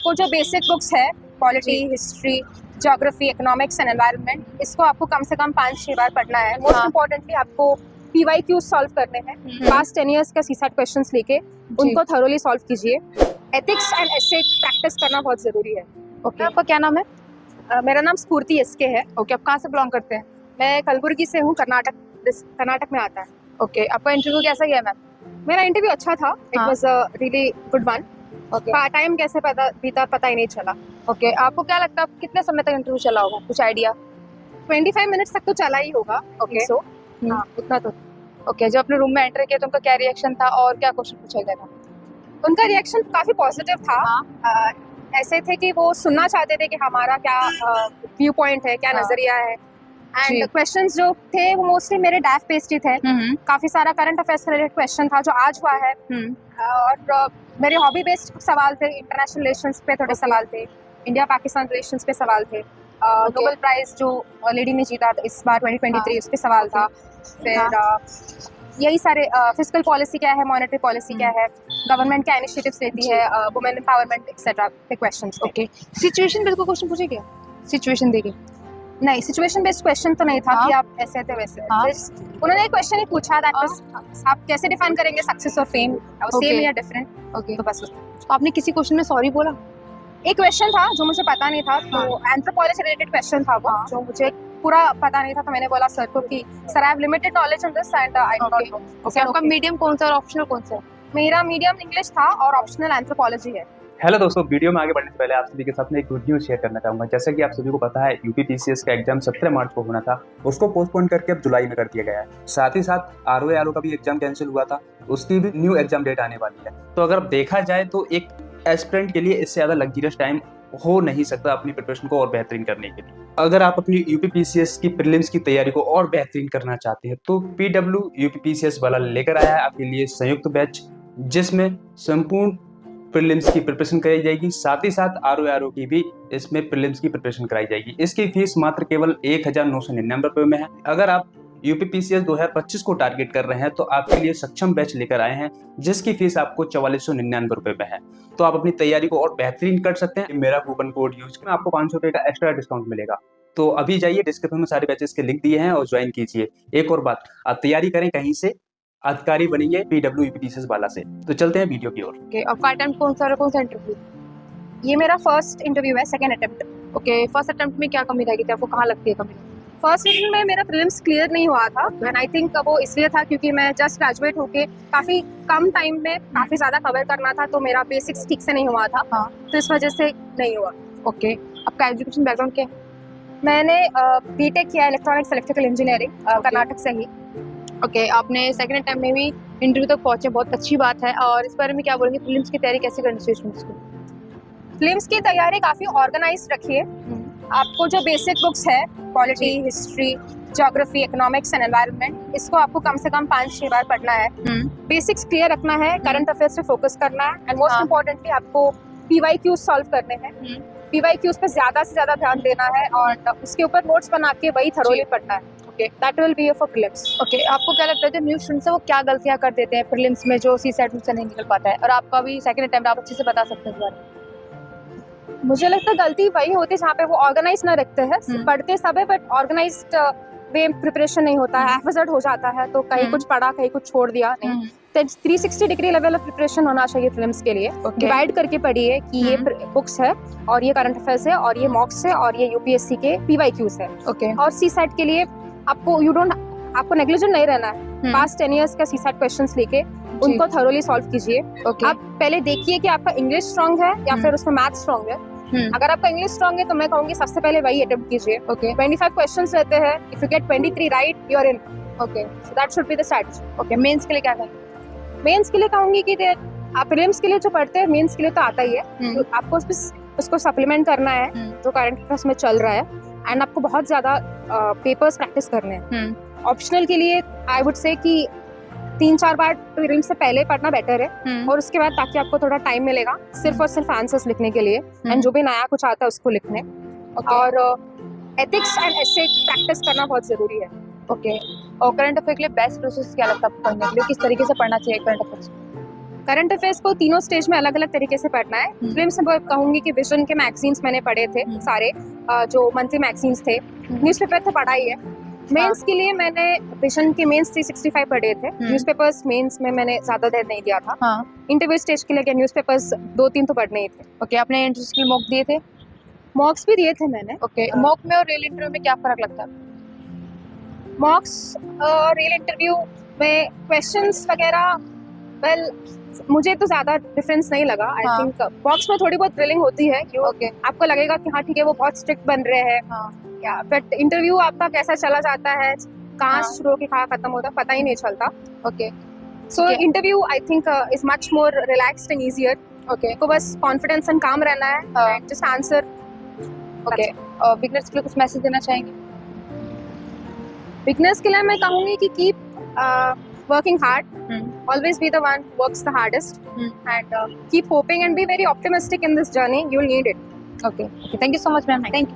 को जो basic books है polity, history, geography, economics and environment, इसको आपको कम से कम 5-6 बार पढ़ना है। मोस्ट इम्पोर्टेंटली आपको PYQ सॉल्व करने हैं। पास्ट 10 इयर्स का CSAT क्वेश्चंस लेके उनको थरोली सॉल्व कीजिए। एथिक्स एंड एसे प्रैक्टिस करना बहुत जरूरी है। ओके, आपका क्या नाम है? मेरा नाम स्फूर्ति SK है। ओके, आप कहाँ से बिलोंग करते हैं? मैं कलबुर्गी से हूँ, कर्नाटक में आता है। ओके, आपका इंटरव्यू कैसा गया मैम? मेरा इंटरव्यू अच्छा था। It was a really good one. Okay time कैसे पता ही नहीं चला। ओके, आपको क्या लगता है कितने समय तक इंटरव्यू चला होगा, कुछ आइडिया? 25 मिनट्स तक तो चला ही होगा। ओके सो हाँ, उतना तो। ओके, जब अपने रूम में एंटर किया तो उनका क्या रिएक्शन था और क्या क्वेश्चन पूछा गया था? उनका रिएक्शन काफी पॉजिटिव था। ऐसे थे कि वो सुनना चाहते थे कि हमारा क्या व्यू पॉइंट है, क्या नजरिया है। एंड क्वेश्चंस जो थे वो मोस्टली मेरे डैफ बेस्ड ही थे। काफी सारा करंट अफेयर्स से रिलेटेड क्वेश्चन था जो आज हुआ है। और मेरे हॉबी बेस्ड सवाल थे, इंटरनेशनल रिलेशंस पे थोड़े सवाल थे, इंडिया पाकिस्तान रिलेशंस पे सवाल थे। नोबेल प्राइज जो लेडी ने जीता था इस बार 2023 उस पे सवाल था। फिर यही सारे फिस्कल पॉलिसी क्या है, मॉनेटरी पॉलिसी क्या है, गवर्नमेंट क्या इनिशिएटिव्स लेती है, वुमेन एम्पावरमेंट एक्सेट्रा पे क्वेश्चंस थे। ओके, सिचुएशन बेस्ड क्वेश्चन पूछे क्या? सिचुएशन देके नहीं, सिचुएशन बेस्ड क्वेश्चन तो नहीं था कि आप ऐसे थे वैसे। उन्होंने एक क्वेश्चन ही पूछा दैट वाज आप कैसे डिफाइन करेंगे सक्सेस और फेम, सेम या डिफरेंट। ओके, तो बस आपने किसी क्वेश्चन में सॉरी बोला? एक क्वेश्चन था जो मुझे पता नहीं था, तो एंथ्रोपोलॉजी रिलेटेड क्वेश्चन था वो, जो मुझे पूरा पता नहीं था। तो मैंने बोला सर को कि sir I have limited knowledge on this and I don't know. Okay, आपका मीडियम कौन सा और ऑप्शनल कौन सा है? मेरा मीडियम इंग्लिश था और ऑप्शनल एंथ्रोपोलॉजी है। हेलो दोस्तों, वीडियो में आगे बढ़ने से पहले आप सभी के साथ में एक गुड न्यूज़ शेयर करना चाहूंगा। जैसा कि आप सभी को पता है, UPPCS का एग्जाम 17 मार्च को होना था, उसको पोस्टपोन करके अब जुलाई में कर दिया गया है। साथ ही साथ ROA का भी एग्जाम कैंसिल हुआ था, उसकी भी न्यू एग्जाम डेट आने वाली है। तो अगर देखा जाए तो एक एस्पिरेंट के लिए इससे ज़्यादा लग्जरियस टाइम हो नहीं सकता अपनी प्रिपरेशन को और बेहतरीन करने के लिए। अगर आप अपनी UPPCS की प्रीलिम्स की तैयारी को और बेहतरीन करना चाहते हैं तो PW UPPCS वाला लेकर आया है आपके लिए संयुक्त बैच, जिसमें संपूर्ण प्रीलिम्स की प्रिपरेशन कराई जाएगी। साथ ही साथ ROA की भी इसमें प्रीलिम्स की प्रिपरेशन कराई जाएगी। इसकी फीस मात्र केवल 1999 रुपये में है। अगर आप UPPCS 2025 को टारगेट कर रहे हैं तो आपके लिए सक्षम बैच लेकर आए हैं, जिसकी फीस आपको 4499 रुपये में है। तो आप अपनी तैयारी को और बेहतरीन कर सकते हैं। मेरा कूपन कोड यूज कर आपको 500 रुपये का एक्स्ट्रा डिस्काउंट मिलेगा। तो अभी जाइए, डिस्क्रिप्शन में सारे बैचेस के लिंक दिए हैं और ज्वाइन कीजिए। एक और बात, आप तैयारी करें कहीं से, अधिकारी बनेंगे PW UPPCS वाला से। तो चलते हैं वीडियो की ओर। ओके, आपका अटेम्प्ट कौन सा और कौन सा इंटरव्यू? ये मेरा फर्स्ट इंटरव्यू है, second attempt. Okay, first attempt में क्या कमी रही थी आपको, कहाँ लगती है कमी? फर्स्ट अटेम्प्ट में मेरा प्रीलिम्स क्लियर नहीं हुआ था एंड आई थिंक वो इसलिए था क्योंकि मैं जस्ट ग्रेजुएट होके काफी कम टाइम में काफी ज्यादा कवर करना था, तो मेरा बेसिक्स ठीक से नहीं हुआ था। तो इस वजह से नहीं हुआ। ओके, आपका एजुकेशन बैकग्राउंड क्या है? मैंने BTech किया इलेक्ट्रॉनिक्स इलेक्ट्रिकल इंजीनियरिंग कर्नाटक से ही। ओके, आपने सेकंड अटेम्प्ट में भी इंटरव्यू तक पहुंचे, बहुत अच्छी बात है। और इस बारे में क्या बोलेंगे, प्रीलिम्स की तैयारी कैसे करनी चाहिए स्टूडेंट्स को? प्रीलिम्स की तैयारी काफी ऑर्गेनाइज रखिए। आपको जो बेसिक बुक्स है polity, history, geography, economics and environment, इसको आपको कम से कम 5-6 बार पढ़ना है। बेसिक्स क्लियर रखना है, करंट अफेयर्स पे फोकस करना है एंड मोस्ट इम्पोर्टेंटली आपको PYQ सॉल्व करने हैं। PYQs पे ज्यादा से ज्यादा ध्यान देना है और उसके ऊपर नोट्स बना के वही थरोली पढ़ना है। Okay, that will be for prelims. Okay, आपको क्या लगता है जो न्यू स्टूडेंट्स है वो क्या गलतियां कर देते हैं प्रीलिम्स में जो CSAT से नहीं निकल पाता है? और आपका भी सेकंड अटेम्प्ट, आप अच्छे से बता सकते हैं इस बारे में। मुझे लगता है गलती वही होती है जहाँ पे वो ऑर्गेनाइज ना रखते हैं, पढ़ते सब है बट ऑर्गेनाइज्ड वे प्रिपरेशन नहीं होता है, एफर्ट हो जाता है, तो कहीं कुछ पढ़ा कहीं कुछ छोड़ दिया। नहीं, 360 डिग्री लेवल ऑफ प्रिपरेशन होना चाहिए फिल्म्स के लिए। डिवाइड करके पढ़िए कि ये बुक्स है और ये करंट अफेयर्स है और ये मॉक्स है और ये UPSC के PYQs है। ओके, और CSAT के लिए आपको नेग्लिजेंट नहीं रहना है। पास्ट 10 इयर्स का CSAT क्वेश्चंस लेके उनको थरोली सॉल्व कीजिए। आप पहले देखिए कि आपका इंग्लिश स्ट्रांग है या फिर उसमें मैथ स्ट्रांग है। अगर आपका इंग्लिश स्ट्रांग है तो मैं कहूंगी सबसे पहले वही अटेम्प्ट कीजिए। 25 क्वेश्चंस रहते हैं, if you get 23 right you are in. Okay, so that should be the strategy. Okay, mains के लिए क्या करें? मेंस के लिए कहूंगी कि आप प्रीलिम्स के लिए जो पढ़ते हैं मेंस के लिए तो आता ही है, तो आपको उसको सप्लीमेंट करना है जो करंट अफेयर्स में चल रहा है एंड आपको बहुत ज्यादा पेपर्स प्रैक्टिस करने हैं। ऑप्शनल के लिए आई वुड से कि 3-4 बार प्रीलिम्स से पहले पढ़ना बेटर है और उसके बाद ताकि आपको थोड़ा टाइम मिलेगा सिर्फ और सिर्फ आंसर्स लिखने के लिए एंड जो भी नया कुछ आता है उसको लिखने। और एथिक्स एंड एसे प्रैक्टिस करना बहुत जरूरी है। ओके, और करंट अफेयर के लिए बेस्ट प्रोसेस क्या लगता है आपको पढ़ने के लिए, किस तरीके से पढ़ना चाहिए करंट अफेयर्स? करंट अफेयर्स को तीनों स्टेज में अलग अलग तरीके से पढ़ना है। फिल्म्स में कहूंगी कि विजन के मैगजीन्स मैंने पढ़े थे सारे, जो मंथली मैगजीन्स थे। न्यूज़पेपर तो पढ़ा ही है। मेंस के लिए मैंने विजन के मेंस 365 पढ़े थे। न्यूज़पेपर्स मेंस में मैंने ज्यादा देर नहीं दिया था। हाँ इंटरव्यू स्टेज के लिए न्यूज़पेपर्स 2-3 तो पढ़ने ही थे। ओके, आपने इंटरव्यू के लिए मॉक दिए थे? मॉक्स भी दिए थे मैंने। ओके, मॉक में और रियल इंटरव्यू में क्या फर्क लगता है? मॉक्स रियल इंटरव्यू में क्वेश्चंस वगैरह, वेल मुझे तो ज्यादा डिफरेंस नहीं लगा। आई हाँ। थिंक बॉक्स में थोड़ी बहुत थ्रिलिंग होती है, क्यों ओके, आपको लगेगा कि हाँ ठीक है वो बहुत स्ट्रिक्ट बन रहे हैं, हाँ या बट इंटरव्यू आपका कैसा चला जाता है, कहाँ हाँ। से शुरू होकर कहाँ खत्म होता है, पता ही नहीं चलता। Okay so Okay. Interview I think is much more relaxed and easier. Okay तो बस कॉन्फिडेंस एंड काम रहना है हाँ। And just answer. ओके, और बिगनर्स के लिए कुछ मैसेज देना चाहेंगे? बिगनर्स के लिए मैं कहूंगी कि keep working hard, always be the one who works the hardest, and keep hoping and be very optimistic in this journey. You'll need it. Okay, thank you so much, ma'am. Thank you.